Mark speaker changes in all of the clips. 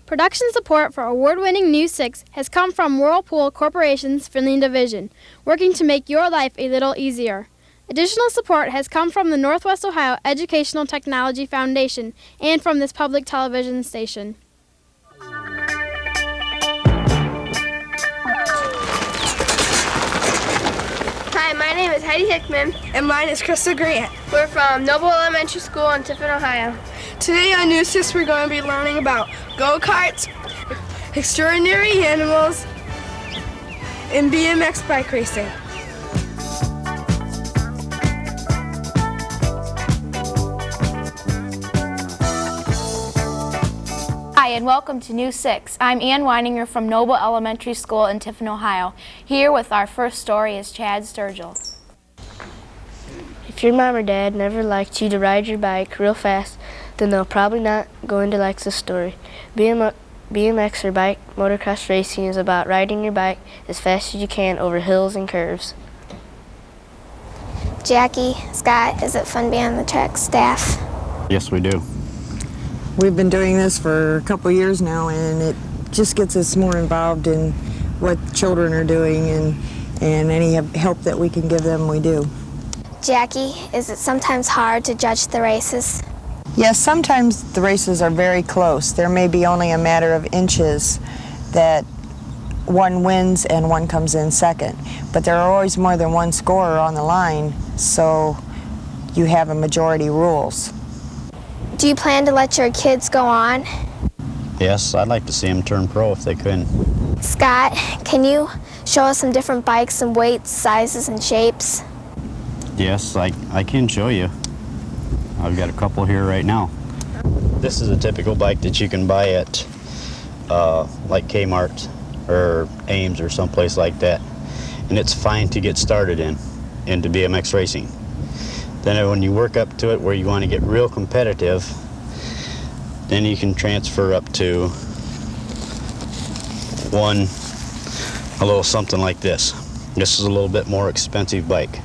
Speaker 1: Production support for award-winning News 6 has come from Whirlpool Corporation's Finley Division, working to make your life a little easier. Additional support has come from the Northwest Ohio Educational Technology Foundation and from this public television station.
Speaker 2: Hi, my name is Heidi Hickman.
Speaker 3: And mine is Krista Grant.
Speaker 2: We're from Noble Elementary School in Tiffin, Ohio.
Speaker 3: Today on News 6 we're going to be learning about go-karts, extraordinary animals, and BMX bike racing.
Speaker 4: Hi, and welcome to News 6. I'm Ann Weininger from Noble Elementary School in Tiffin, Ohio. Here with our first story is Chad Sturgill.
Speaker 5: If your mom or dad never liked you to ride your bike real fast, then they're probably not going to like this story. BMX or bike motocross racing is about riding your bike as fast as you can over hills and curves.
Speaker 6: Jackie, Scott, is it fun being on the track staff?
Speaker 7: Yes, we do.
Speaker 8: We've been doing this for a couple years now, and it just gets us more involved in what children are doing, and any help that we can give them, we do.
Speaker 6: Jackie, is it sometimes hard to judge the races?
Speaker 8: Yes, sometimes the races are very close. There may be only a matter of inches that one wins and one comes in second, but there are always more than one scorer on the line, so you have a majority rules.
Speaker 6: Do you plan to let your kids go on?
Speaker 7: Yes, I'd like to see them turn pro if they could.
Speaker 6: Scott, can you show us some different bikes and weights, sizes, and shapes?
Speaker 7: Yes, I can show you. I've got a couple here right now. This is a typical bike that you can buy at like Kmart or Ames or someplace like that. And it's fine to get started into BMX racing. Then when you work up to it where you want to get real competitive, then you can transfer up to a little something like this. This is a little bit more expensive bike.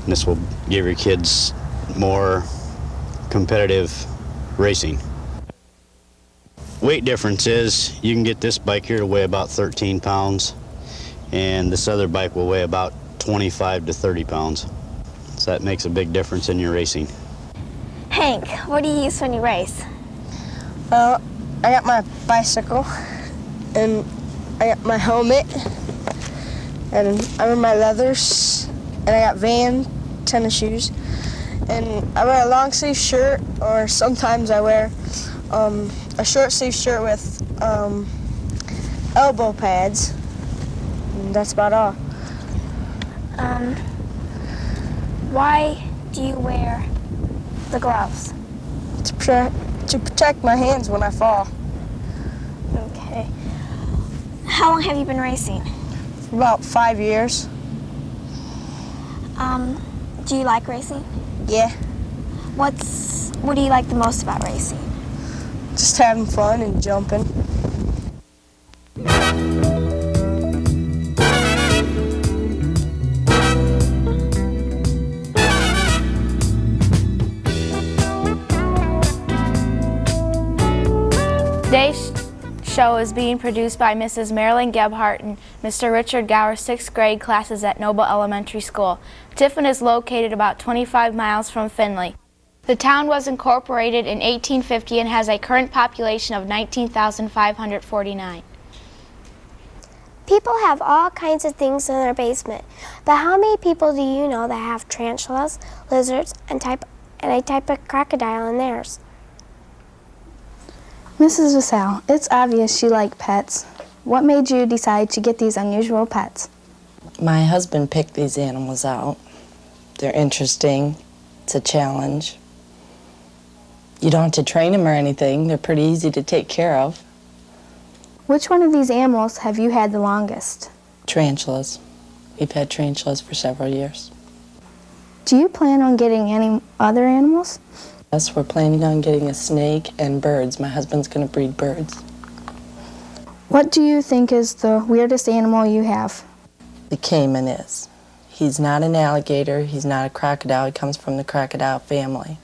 Speaker 7: This will give your kids more competitive racing. Weight difference is you can get this bike here to weigh about 13 pounds, and this other bike will weigh about 25 to 30 pounds. So that makes a big difference in your racing.
Speaker 6: Hank, what do you use when you race?
Speaker 3: Well, I got my bicycle, and I got my helmet, and I wear my leathers, and I got Van tennis shoes, and I wear a long sleeve shirt, or sometimes I wear a short sleeve shirt with elbow pads, and that's about all.
Speaker 6: Why do you wear the gloves?
Speaker 3: To protect my hands when I fall.
Speaker 6: Okay. How long have you been racing?
Speaker 3: For about 5 years.
Speaker 6: Do you like racing?
Speaker 3: Yeah.
Speaker 6: What do you like the most about racing?
Speaker 3: Just having fun and jumping.
Speaker 4: Today's show is being produced by Mrs. Marilyn Gebhardt and Mr. Richard Gower, 6th grade classes at Noble Elementary School. Tiffin is located about 25 miles from Findlay. The town was incorporated in 1850 and has a current population of 19,549.
Speaker 6: People have all kinds of things in their basement, but how many people do you know that have tarantulas, lizards, and a type of crocodile in theirs?
Speaker 9: Mrs. Vassell, it's obvious you like pets. What made you decide to get these unusual pets?
Speaker 10: My husband picked these animals out. They're interesting. It's a challenge. You don't have to train them or anything. They're pretty easy to take care of.
Speaker 9: Which one of these animals have you had the longest?
Speaker 10: Tarantulas. We've had tarantulas for several years.
Speaker 9: Do you plan on getting any other animals?
Speaker 10: Yes, we're planning on getting a snake and birds. My husband's going to breed birds.
Speaker 9: What do you think is the weirdest animal you have?
Speaker 10: The caiman is. He's not an alligator. He's not a crocodile. He comes from the crocodile family.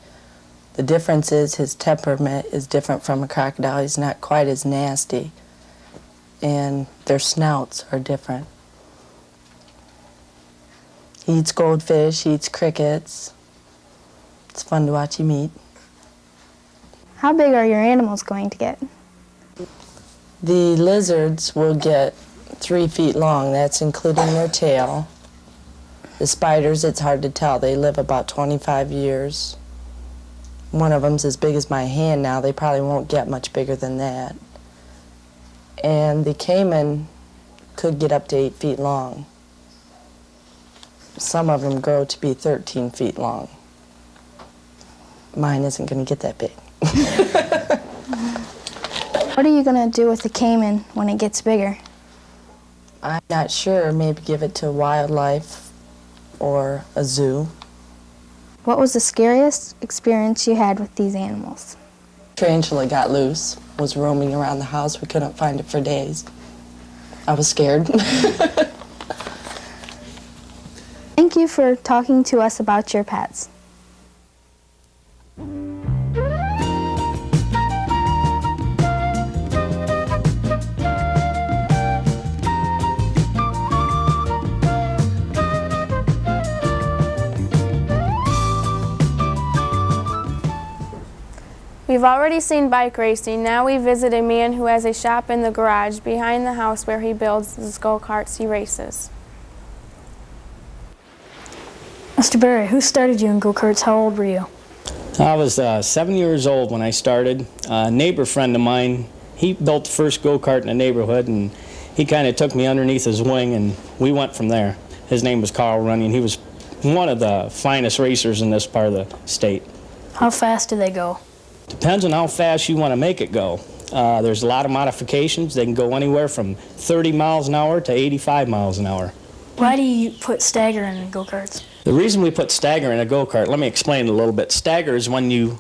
Speaker 10: The difference is his temperament is different from a crocodile. He's not quite as nasty, and their snouts are different. He eats goldfish, he eats crickets. It's fun to watch him eat.
Speaker 9: How big are your animals going to get?
Speaker 10: The lizards will get 3 feet long. That's including their tail. The spiders, it's hard to tell. They live about 25 years. One of them's as big as my hand now. They probably won't get much bigger than that. And the caiman could get up to 8 feet long. Some of them grow to be 13 feet long. Mine isn't going to get that big.
Speaker 9: What are you going to do with the caiman when it gets bigger?
Speaker 10: I'm not sure. Maybe give it to wildlife or a zoo.
Speaker 9: What was the scariest experience you had with these animals?
Speaker 10: Tarantula got loose, was roaming around the house. We couldn't find it for days. I was scared.
Speaker 9: Thank you for talking to us about your pets.
Speaker 2: We've already seen bike racing. Now we visit a man who has a shop in the garage behind the house where he builds his go-karts he races.
Speaker 11: Mr. Berry, who started you in go-karts? How old were you?
Speaker 12: I was 7 years old when I started. A neighbor friend of mine, he built the first go-kart in the neighborhood, and he kind of took me underneath his wing, and we went from there. His name was Carl Running. He was one of the finest racers in this part of the state.
Speaker 11: How fast do they go?
Speaker 12: Depends on how fast you want to make it go. There's a lot of modifications. They can go anywhere from 30 miles an hour to 85 miles an hour.
Speaker 11: Why do you put stagger in go-karts?
Speaker 12: The reason we put stagger in a go-kart, let me explain it a little bit. Stagger is when you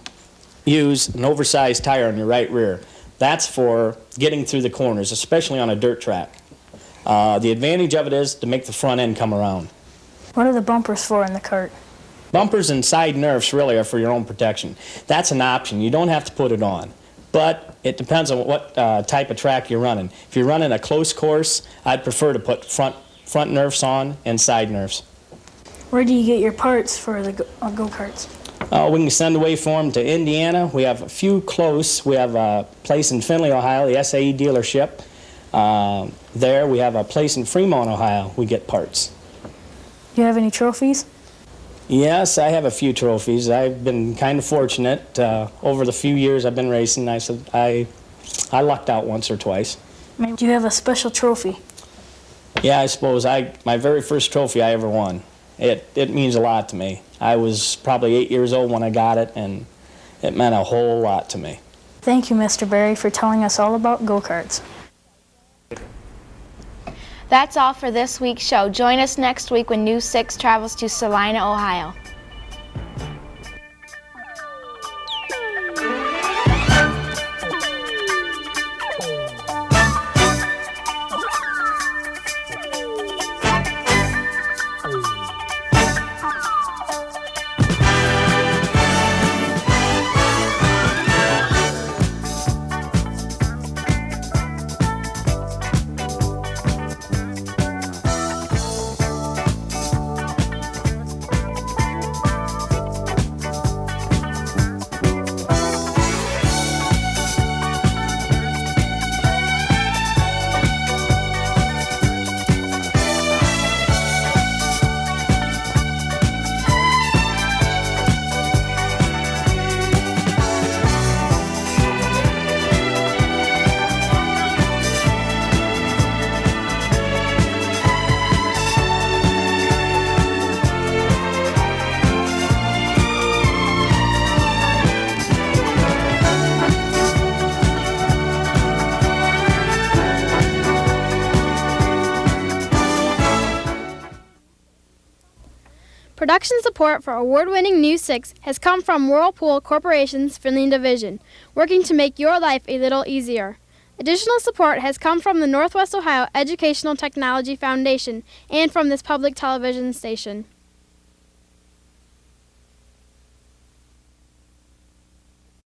Speaker 12: use an oversized tire on your right rear. That's for getting through the corners, especially on a dirt track. The advantage of it is to make the front end come around.
Speaker 11: What are the bumpers for in the kart?
Speaker 12: Bumpers and side nerfs really are for your own protection. That's an option. You don't have to put it on. But it depends on what type of track you're running. If you're running a close course, I'd prefer to put front nerfs on and side nerfs.
Speaker 11: Where do you get your parts for the go-karts?
Speaker 12: We can send away for them to Indiana. We have a few close. We have a place in Findlay, Ohio, the SAE dealership. There we have a place in Fremont, Ohio. We get parts.
Speaker 11: Do you have any trophies?
Speaker 12: Yes, I have a few trophies. I've been kind of fortunate. Over the few years I've been racing, I lucked out once or twice.
Speaker 11: Do you have a special trophy?
Speaker 12: Yeah, I suppose. My very first trophy I ever won. It means a lot to me. I was probably 8 years old when I got it, and it meant a whole lot to me.
Speaker 11: Thank you, Mr. Berry, for telling us all about go-karts.
Speaker 4: That's all for this week's show. Join us next week when News 6 travels to Salina, Ohio.
Speaker 1: Production support for award-winning News 6 has come from Whirlpool Corporation's Finley Division, working to make your life a little easier. Additional support has come from the Northwest Ohio Educational Technology Foundation and from this public television station.